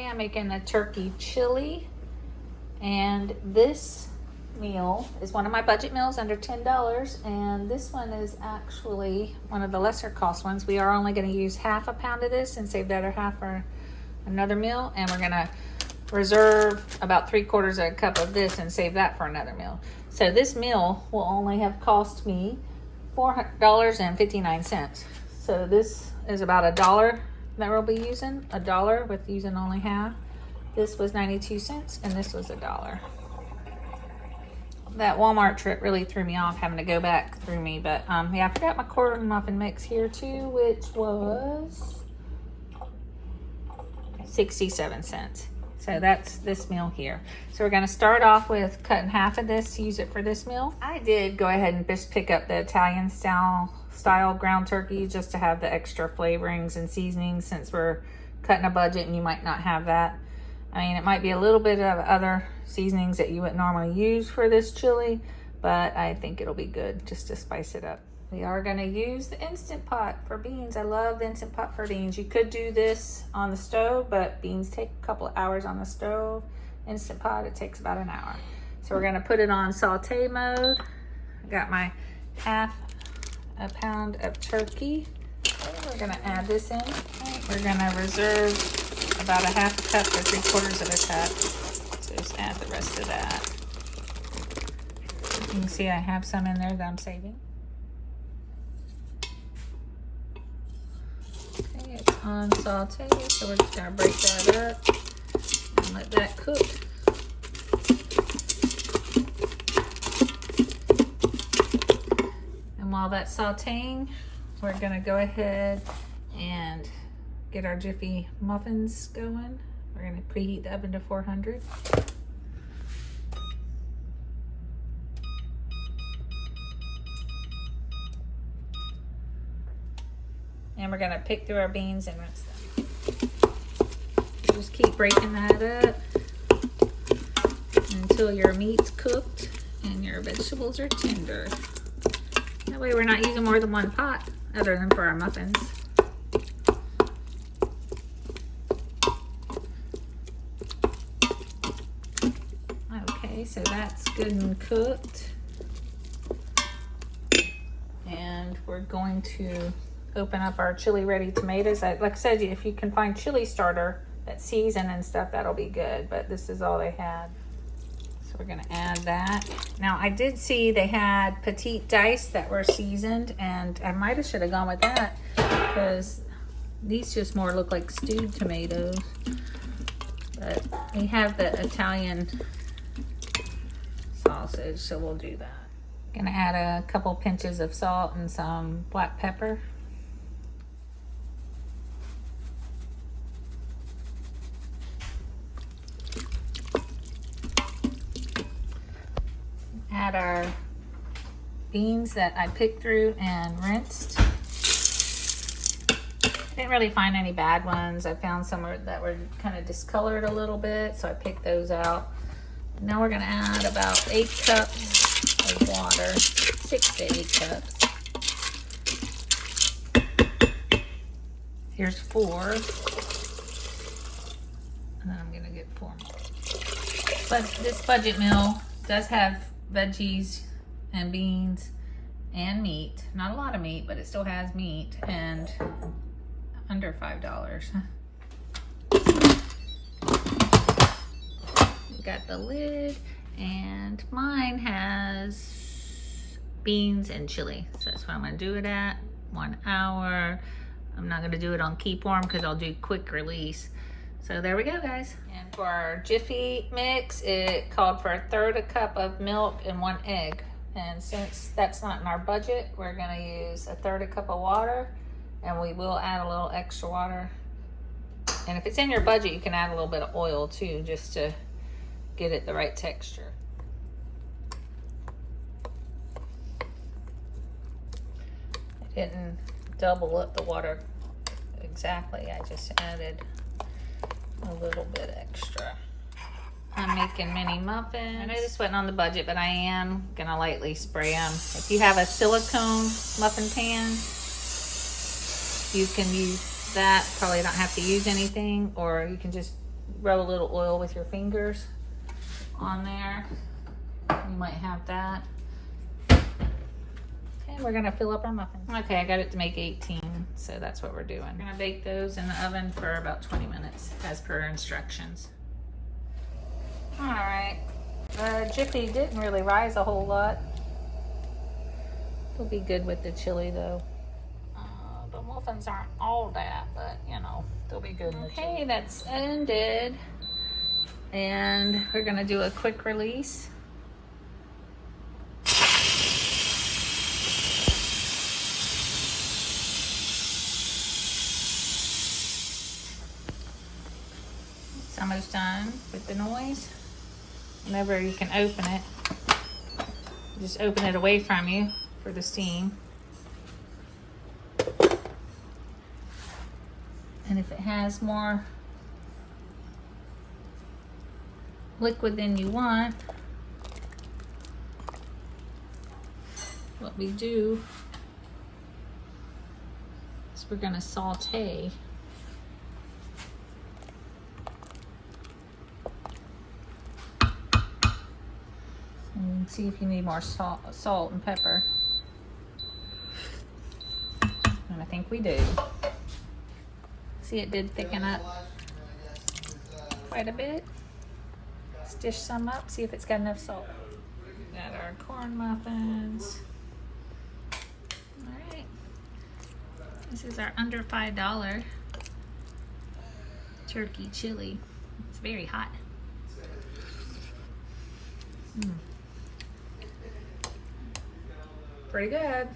I'm making a turkey chili, and this meal is one of my budget meals under $10, and this one is actually one of the lesser cost ones. We are only going to use half a pound of this and save the other half for another meal, and we're going to reserve about 3/4 of a cup of this and save that for another meal. So this meal will only have cost me $4.59. So this is about $1 that we'll be using, $1 with using only half. This was 92 cents and this was $1. That Walmart trip really threw me off, having to go back through me, but yeah, I forgot my corn muffin mix here too, which was 67 cents. So that's this meal here. So we're gonna start off with cutting half of this to use it for this meal. I did go ahead and just pick up the Italian style ground turkey just to have the extra flavorings and seasonings, since we're cutting a budget and you might not have that. I mean, it might be a little bit of other seasonings that you wouldn't normally use for this chili, but I think it'll be good just to spice it up. We are gonna use the Instant Pot for beans. I love the Instant Pot for beans. You could do this on the stove, but beans take a couple of hours on the stove. Instant Pot, it takes about an hour. So we're gonna put it on saute mode. I got my half a pound of turkey. Okay, we're gonna add this in. Okay, we're gonna reserve about a half a cup to 3/4 of a cup. So just add the rest of that. You can see I have some in there that I'm saving. Okay, it's on saute, so we're just gonna break that up and let that cook. And while that's sauteing, we're gonna go ahead and get our Jiffy muffins going. We're gonna preheat the oven to 400. And we're gonna pick through our beans and rinse them. Just keep breaking that up until your meat's cooked and your vegetables are tender. That way we're not using more than one pot other than for our muffins. Okay, so that's good and cooked. And we're going to open up our chili ready tomatoes. Like I said, if you can find chili starter that's seasoned and stuff, that'll be good, but this is all they had. So we're gonna add that. Now I did see they had petite dice that were seasoned, and I might have should have gone with that because these just more look like stewed tomatoes. But we have the Italian sausage, so we'll do that. Gonna add a couple pinches of salt and some black pepper. Add our beans that I picked through and rinsed. Didn't really find any bad ones. I found some that were kind of discolored a little bit, so I picked those out. Now we're gonna add about 8 cups of water, 6 to 8 cups. Here's 4. And then I'm gonna get 4 more. But this budget meal does have veggies and beans and meat. Not a lot of meat, but it still has meat, and under $5. Got the lid, and mine has beans and chili, so that's what I'm gonna do it at 1 hour. I'm not gonna do it on keep warm because I'll do quick release. So there we go, guys. And for our Jiffy mix, it called for 1/3 cup of milk and 1 egg. And since that's not in our budget, we're gonna use 1/3 cup of water, and we will add a little extra water. And if it's in your budget, you can add a little bit of oil too, just to get it the right texture. I didn't double up the water exactly. I just added a little bit extra. I'm making mini muffins. I know this wasn't on the budget, but I am gonna lightly spray them. If you have a silicone muffin pan, you can use that. Probably don't have to use anything, or you can just rub a little oil with your fingers on there. You might have that. Okay, we're gonna fill up our muffins. Okay, I got it to make 18, so that's what we're doing. We're gonna bake those in the oven for about 20 minutes, as per instructions. All right, Jiffy didn't really rise a whole lot. It'll be good with the chili though. The muffins aren't all that, but you know, they'll be good in the chili. Okay, that's ended. And we're gonna do a quick release. It's almost done with the noise. Whenever you can open it, just open it away from you for the steam. And if it has more liquid than you want, what we do is we're going to saute and see if you need more salt and pepper. And I think we do. See, it did thicken up quite a bit. Let's dish some up, see if it's got enough salt. Got our corn muffins. All right. This is our under $5 turkey chili. It's very hot. Pretty good.